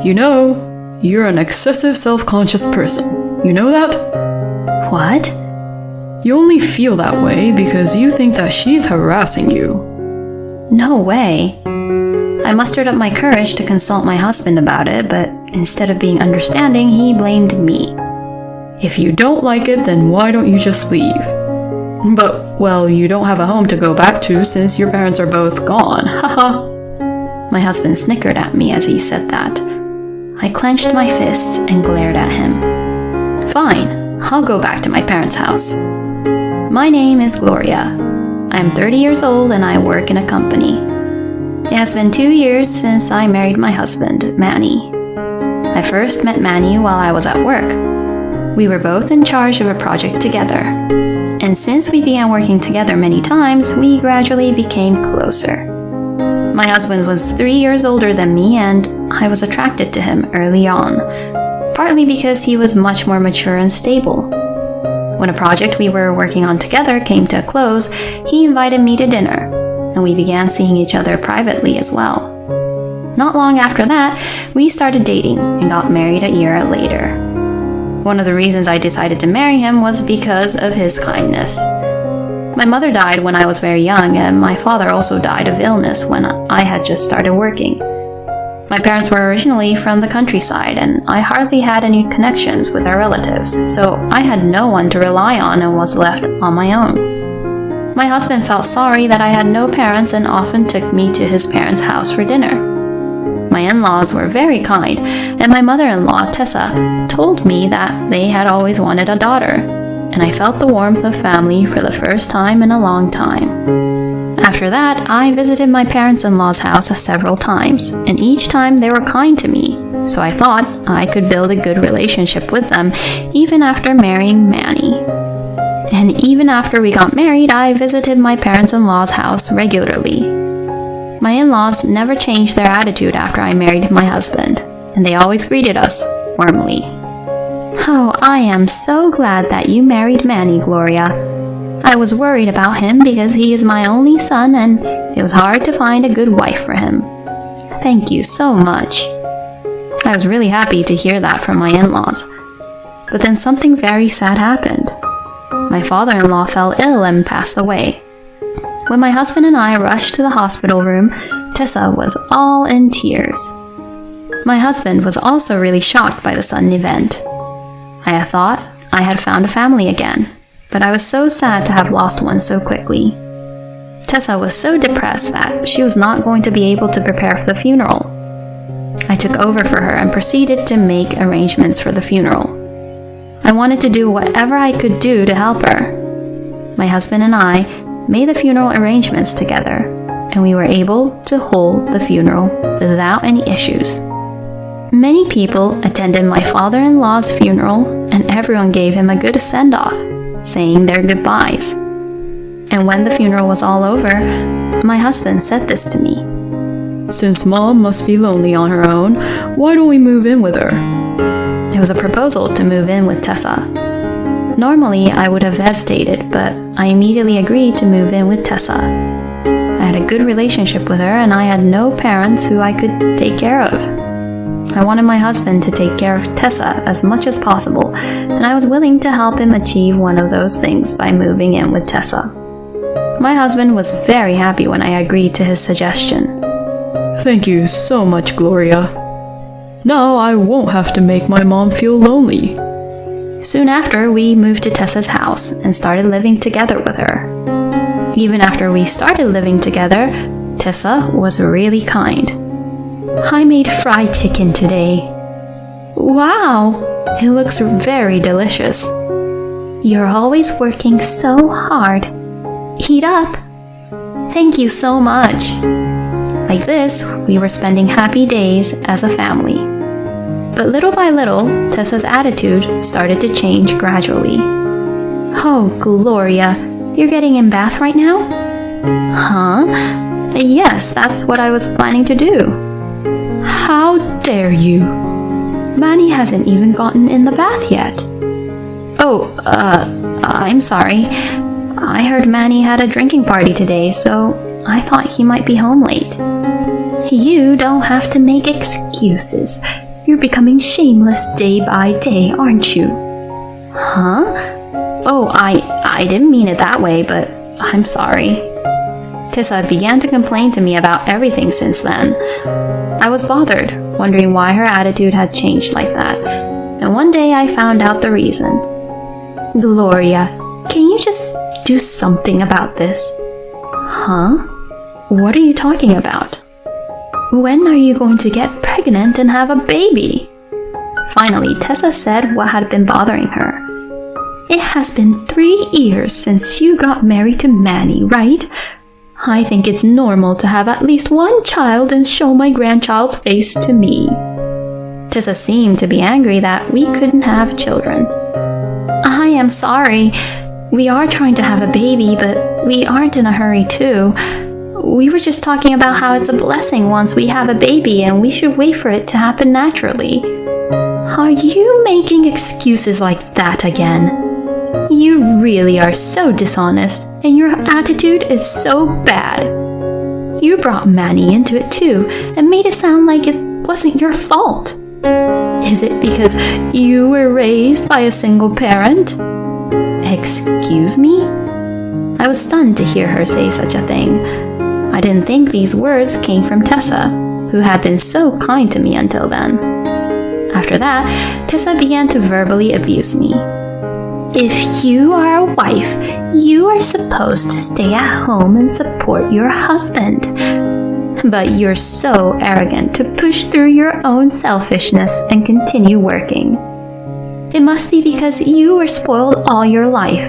You know, you're an excessive self-conscious person. You know that? What? You only feel that way because you think that she's harassing you. No way. I mustered up my courage to consult my husband about it, but instead of being understanding, he blamed me. If you don't like it, then why don't you just leave? But, well, you don't have a home to go back to since your parents are both gone. Haha. My husband snickered at me as he said that. I clenched my fists and glared at him. Fine, I'll go back to my parents' house. My name is Gloria. I'm 30 years old and I work in a company. It has been 2 years since I married my husband, Manny. I first met Manny while I was at work. We were both in charge of a project together. And since we began working together many times, we gradually became closer. My husband was 3 years older than me and I was attracted to him early on, partly because he was much more mature and stable. When a project we were working on together came to a close, he invited me to dinner, and we began seeing each other privately as well. Not long after that, we started dating and got married a year later. One of the reasons I decided to marry him was because of his kindness. My mother died when I was very young, and my father also died of illness when I had just started working. My parents were originally from the countryside, and I hardly had any connections with our relatives, so I had no one to rely on and was left on my own. My husband felt sorry that I had no parents and often took me to his parents' house for dinner. My in-laws were very kind, and my mother-in-law, Tessa, told me that they had always wanted a daughter, and I felt the warmth of family for the first time in a long time. After that, I visited my parents-in-law's house several times, and each time they were kind to me, so I thought I could build a good relationship with them even after marrying Manny. And even after we got married, I visited my parents-in-law's house regularly. My in-laws never changed their attitude after I married my husband, and they always greeted us warmly. Oh, I am so glad that you married Manny, Gloria. I was worried about him because he is my only son and it was hard to find a good wife for him. Thank you so much. I was really happy to hear that from my in-laws. But then something very sad happened. My father-in-law fell ill and passed away. When my husband and I rushed to the hospital room, Tessa was all in tears. My husband was also really shocked by the sudden event. I had thought I had found a family again, but I was so sad to have lost one so quickly. Tessa was so depressed that she was not going to be able to prepare for the funeral. I took over for her and proceeded to make arrangements for the funeral. I wanted to do whatever I could do to help her. My husband and I made the funeral arrangements together, and we were able to hold the funeral without any issues. Many people attended my father-in-law's funeral, and everyone gave him a good send-off, saying their goodbyes. And when the funeral was all over, my husband said this to me. Since Mom must be lonely on her own, why don't we move in with her? It was a proposal to move in with Tessa. Normally, I would have hesitated, but I immediately agreed to move in with Tessa. I had a good relationship with her, and I had no parents who I could take care of. I wanted my husband to take care of Tessa as much as possible, and I was willing to help him achieve one of those things by moving in with Tessa. My husband was very happy when I agreed to his suggestion. Thank you so much, Gloria. Now I won't have to make my mom feel lonely. Soon after, we moved to Tessa's house and started living together with her. Even after we started living together, Tessa was really kind. I made fried chicken today. Wow, it looks very delicious. You're always working so hard. Eat up. Thank you so much. Like this, we were spending happy days as a family. But little by little, Tessa's attitude started to change gradually. Oh, Gloria, you're getting in bath right now? Huh? Yes, that's what I was planning to do. How dare you? Manny hasn't even gotten in the bath yet. Oh, I'm sorry. I heard Manny had a drinking party today, so I thought he might be home late. You don't have to make excuses. You're becoming shameless day by day, aren't you? Huh? Oh, I didn't mean it that way, but I'm sorry. Tessa began to complain to me about everything since then. I was bothered, wondering why her attitude had changed like that. And one day I found out the reason. Gloria, can you just do something about this? Huh? What are you talking about? When are you going to get pregnant and have a baby? Finally, Tessa said what had been bothering her. It has been 3 years since you got married to Manny, right? I think it's normal to have at least one child and show my grandchild's face to me. Tessa seemed to be angry that we couldn't have children. I am sorry. We are trying to have a baby, but we aren't in a hurry too. We were just talking about how it's a blessing once we have a baby and we should wait for it to happen naturally. Are you making excuses like that again? You really are so dishonest, and your attitude is so bad. You brought Manny into it too, and made it sound like it wasn't your fault. Is it because you were raised by a single parent? Excuse me? I was stunned to hear her say such a thing. I didn't think these words came from Tessa, who had been so kind to me until then. After that, Tessa began to verbally abuse me. If you are a wife, you are supposed to stay at home and support your husband. But you're so arrogant to push through your own selfishness and continue working. It must be because you were spoiled all your life.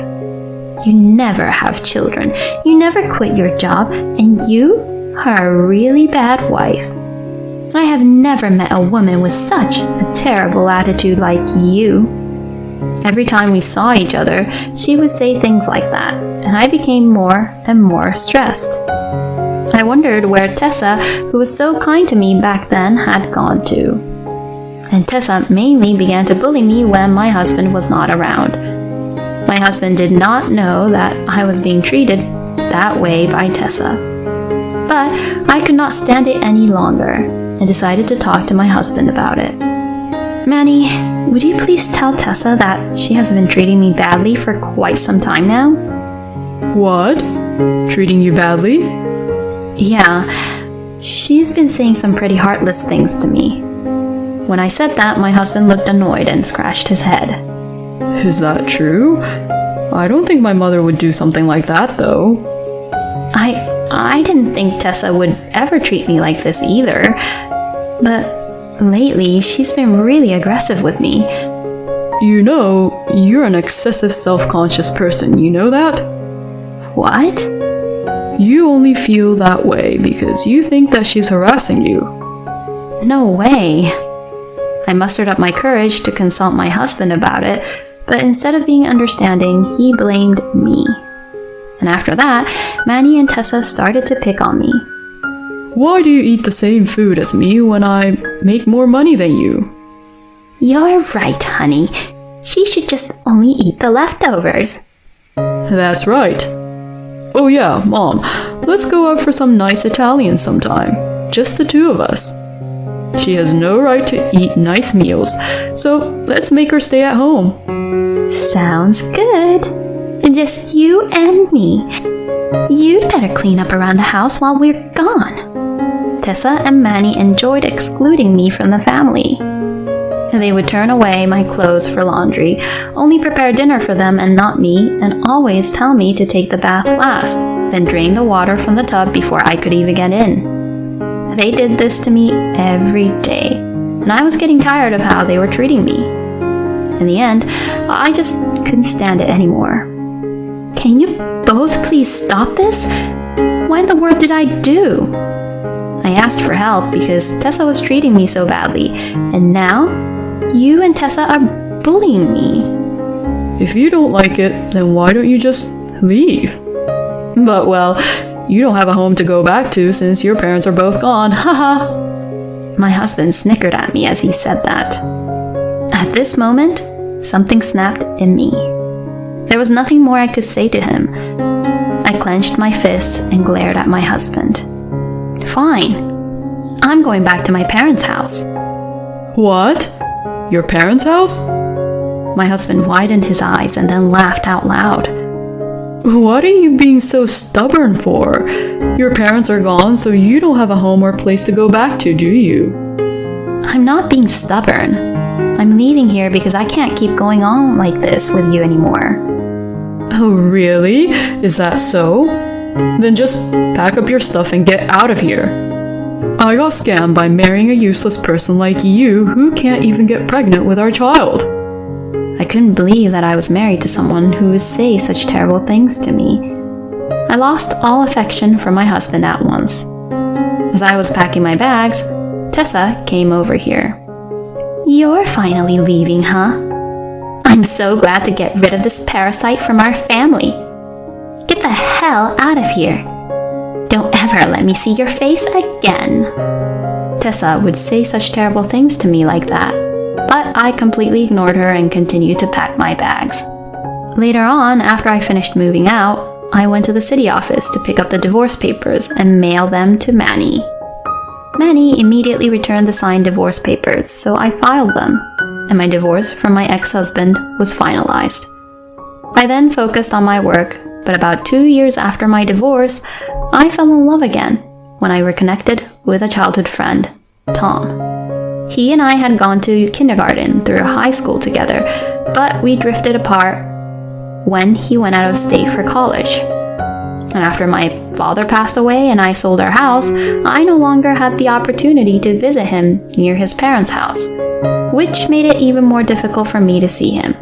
You never have children, you never quit your job, and you are a really bad wife. I have never met a woman with such a terrible attitude like you. Every time we saw each other, she would say things like that, and I became more and more stressed. I wondered where Tessa, who was so kind to me back then, had gone to. And Tessa mainly began to bully me when my husband was not around. My husband did not know that I was being treated that way by Tessa. But I could not stand it any longer, and decided to talk to my husband about it. Manny, would you please tell Tessa that she has been treating me badly for quite some time now? What? Treating you badly? Yeah, she's been saying some pretty heartless things to me. When I said that, my husband looked annoyed and scratched his head. Is that true? I don't think my mother would do something like that, though. I didn't think Tessa would ever treat me like this either. But lately, she's been really aggressive with me. You know, you're an excessive self-conscious person, you know that? What? You only feel that way because you think that she's harassing you. No way. I mustered up my courage to consult my husband about it, but instead of being understanding, he blamed me. And after that, Manny and Tessa started to pick on me. Why do you eat the same food as me when I make more money than you? You're right, honey. She should just only eat the leftovers. That's right. Oh yeah, Mom, let's go out for some nice Italian sometime. Just the two of us. She has no right to eat nice meals, so let's make her stay at home. Sounds good. Just you and me. You'd better clean up around the house while we're gone. Tessa and Manny enjoyed excluding me from the family. They would turn away my clothes for laundry, only prepare dinner for them and not me, and always tell me to take the bath last, then drain the water from the tub before I could even get in. They did this to me every day, and I was getting tired of how they were treating me. In the end, I just couldn't stand it anymore. Can you both please stop this? What in the world did I do? I asked for help because Tessa was treating me so badly, and now you and Tessa are bullying me. If you don't like it, then why don't you just leave? But well, you don't have a home to go back to since your parents are both gone, haha. My husband snickered at me as he said that. At this moment, something snapped in me. There was nothing more I could say to him. I clenched my fists and glared at my husband. Fine. I'm going back to my parents' house. What? Your parents' house? My husband widened his eyes and then laughed out loud. What are you being so stubborn for? Your parents are gone, so you don't have a home or place to go back to, do you? I'm not being stubborn. I'm leaving here because I can't keep going on like this with you anymore. Oh, really? Is that so? Then just pack up your stuff and get out of here. I got scammed by marrying a useless person like you who can't even get pregnant with our child. I couldn't believe that I was married to someone who would say such terrible things to me. I lost all affection for my husband at once. As I was packing my bags, Tessa came over here. You're finally leaving, huh? I'm so glad to get rid of this parasite from our family. Get the hell out of here. Don't ever let me see your face again. Tessa would say such terrible things to me like that, but I completely ignored her and continued to pack my bags. Later on, after I finished moving out, I went to the city office to pick up the divorce papers and mail them to Manny. Manny immediately returned the signed divorce papers, so I filed them, and my divorce from my ex-husband was finalized. I then focused on my work, but about 2 years after my divorce, I fell in love again when I reconnected with a childhood friend, Tom. He and I had gone to kindergarten through high school together, but we drifted apart when he went out of state for college. And after my father passed away and I sold our house, I no longer had the opportunity to visit him near his parents' house, which made it even more difficult for me to see him.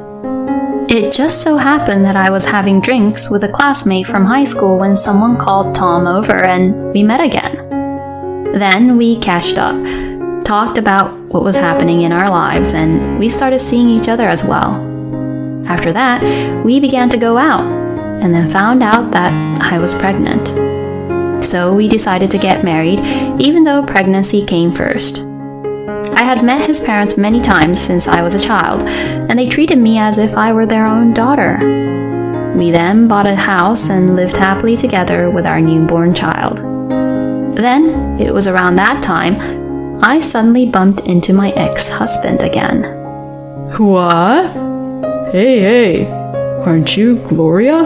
It just so happened that I was having drinks with a classmate from high school when someone called Tom over and we met again. Then we catched up, talked about what was happening in our lives, and we started seeing each other as well. After that, we began to go out, and then found out that I was pregnant. So we decided to get married, even though pregnancy came first. I had met his parents many times since I was a child, and they treated me as if I were their own daughter. We then bought a house and lived happily together with our newborn child. Then, it was around that time, I suddenly bumped into my ex-husband again. What? Hey, aren't you Gloria?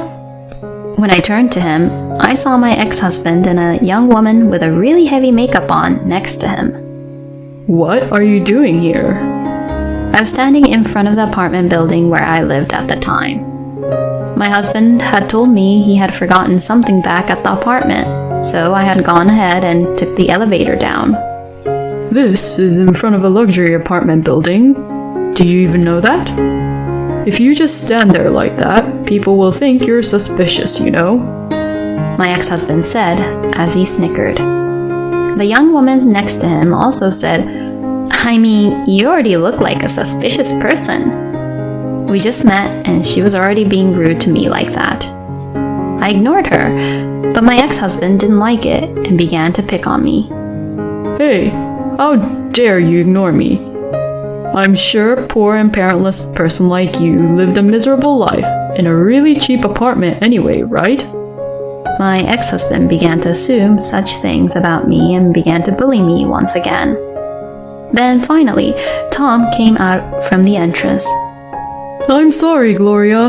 When I turned to him, I saw my ex-husband and a young woman with a really heavy makeup on next to him. What are you doing here? I was standing in front of the apartment building where I lived at the time. My husband had told me he had forgotten something back at the apartment, so I had gone ahead and took the elevator down. This is in front of a luxury apartment building. Do you even know that? If you just stand there like that, people will think you're suspicious, you know? My ex-husband said as he snickered. The young woman next to him also said, I mean, you already look like a suspicious person. We just met and she was already being rude to me like that. I ignored her, but my ex-husband didn't like it and began to pick on me. Hey, how dare you ignore me? I'm sure a poor and parentless person like you lived a miserable life in a really cheap apartment anyway, right? My ex-husband began to assume such things about me and began to bully me once again. Then finally, Tom came out from the entrance. I'm sorry, Gloria.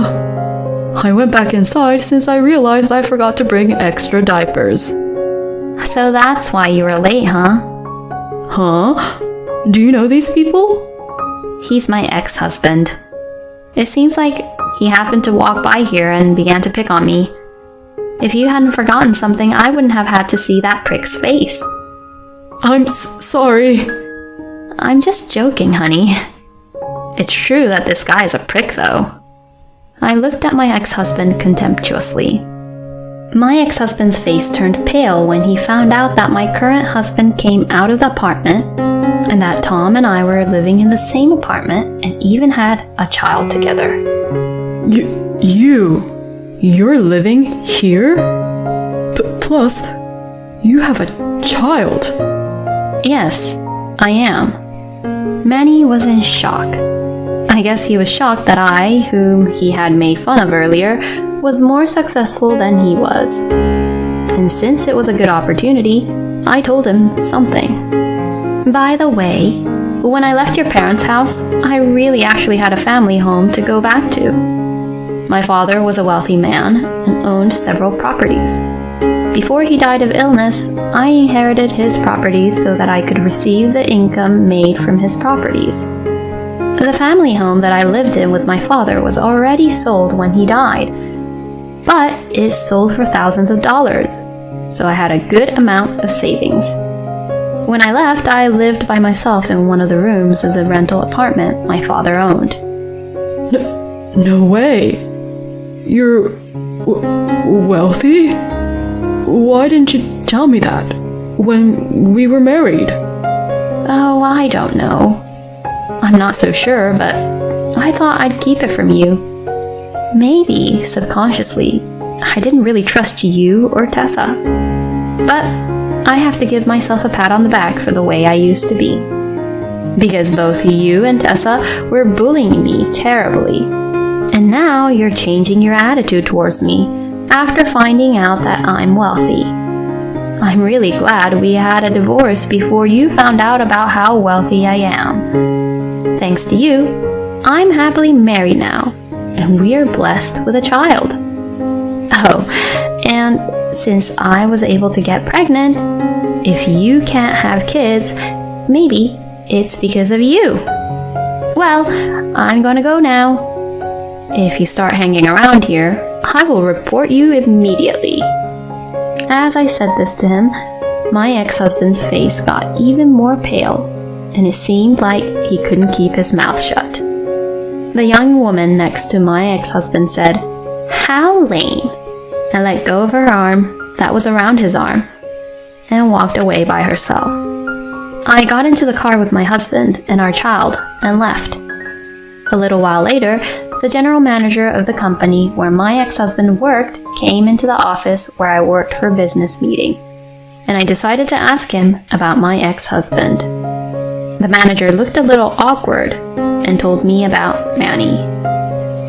I went back inside since I realized I forgot to bring extra diapers. So that's why you were late, huh? Huh? Do you know these people? He's my ex-husband. It seems like he happened to walk by here and began to pick on me. If you hadn't forgotten something, I wouldn't have had to see that prick's face. I'm sorry. I'm just joking, honey. It's true that this guy is a prick, though. I looked at my ex-husband contemptuously. My ex-husband's face turned pale when he found out that my current husband came out of the apartment and that Tom and I were living in the same apartment and even had a child together. You're living here? Plus, you have a child. Yes, I am. Manny was in shock. I guess he was shocked that I, whom he had made fun of earlier, was more successful than he was. And since it was a good opportunity, I told him something. By the way, When I left your parents' house, I really actually had a family home to go back to. My father was a wealthy man and owned several properties. Before he died of illness, I inherited his properties so that I could receive the income made from his properties. The family home that I lived in with my father was already sold when he died, but it sold for thousands of dollars, so I had a good amount of savings. When I left, I lived by myself in one of the rooms of the rental apartment my father owned. No way. You're wealthy? Why didn't you tell me that when we were married? Oh, I don't know. I'm not so sure, but I thought I'd keep it from you. Maybe, subconsciously, I didn't really trust you or Tessa. But I have to give myself a pat on the back for the way I used to be. Because both you and Tessa were bullying me terribly. And now you're changing your attitude towards me after finding out that I'm wealthy. I'm really glad we had a divorce before you found out about how wealthy I am. Thanks to you, I'm happily married now, and we are blessed with a child. Oh, and since I was able to get pregnant, if you can't have kids, maybe it's because of you. Well, I'm gonna go now. If you start hanging around here, I will report you immediately. As I said this to him, my ex-husband's face got even more pale, and it seemed like he couldn't keep his mouth shut. The young woman next to my ex-husband said, "How lame," and let go of her arm that was around his arm, and walked away by herself. I got into the car with my husband and our child and left. A little while later, the general manager of the company where my ex-husband worked came into the office where I worked for a business meeting, and I decided to ask him about my ex-husband. The manager looked a little awkward and told me about Manny.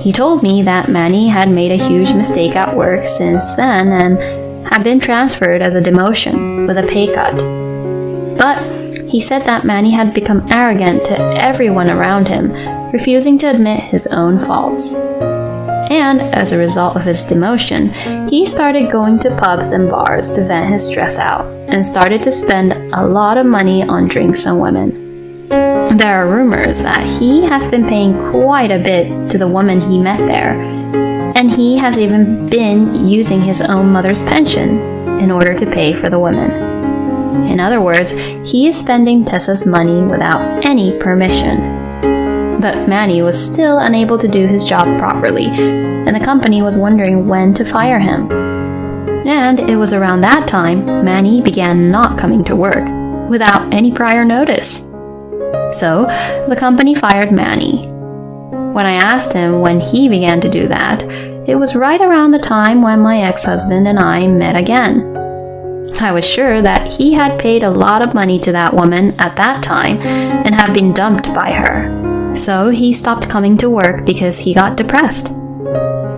He told me that Manny had made a huge mistake at work since then and had been transferred as a demotion with a pay cut. But he said that Manny had become arrogant to everyone around him, refusing to admit his own faults. And as a result of his demotion, he started going to pubs and bars to vent his stress out and started to spend a lot of money on drinks and women. There are rumors that he has been paying quite a bit to the woman he met there, and he has even been using his own mother's pension in order to pay for the women. In other words, he is spending Tessa's money without any permission. But Manny was still unable to do his job properly, and the company was wondering when to fire him. And it was around that time Manny began not coming to work without any prior notice. So the company fired Manny. When I asked him when he began to do that, it was right around the time when my ex-husband and I met again. I was sure that he had paid a lot of money to that woman at that time and had been dumped by her. So he stopped coming to work because he got depressed.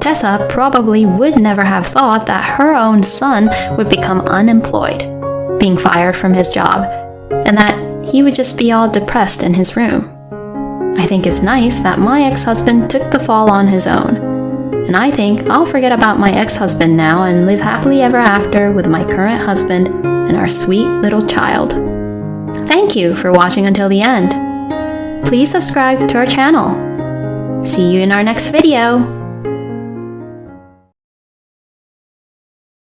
Tessa probably would never have thought that her own son would become unemployed, being fired from his job, and that he would just be all depressed in his room. I think it's nice that my ex-husband took the fall on his own, and I think I'll forget about my ex-husband now and live happily ever after with my current husband and our sweet little child. Thank you for watching until the end. Please subscribe to our channel. See you in our next video.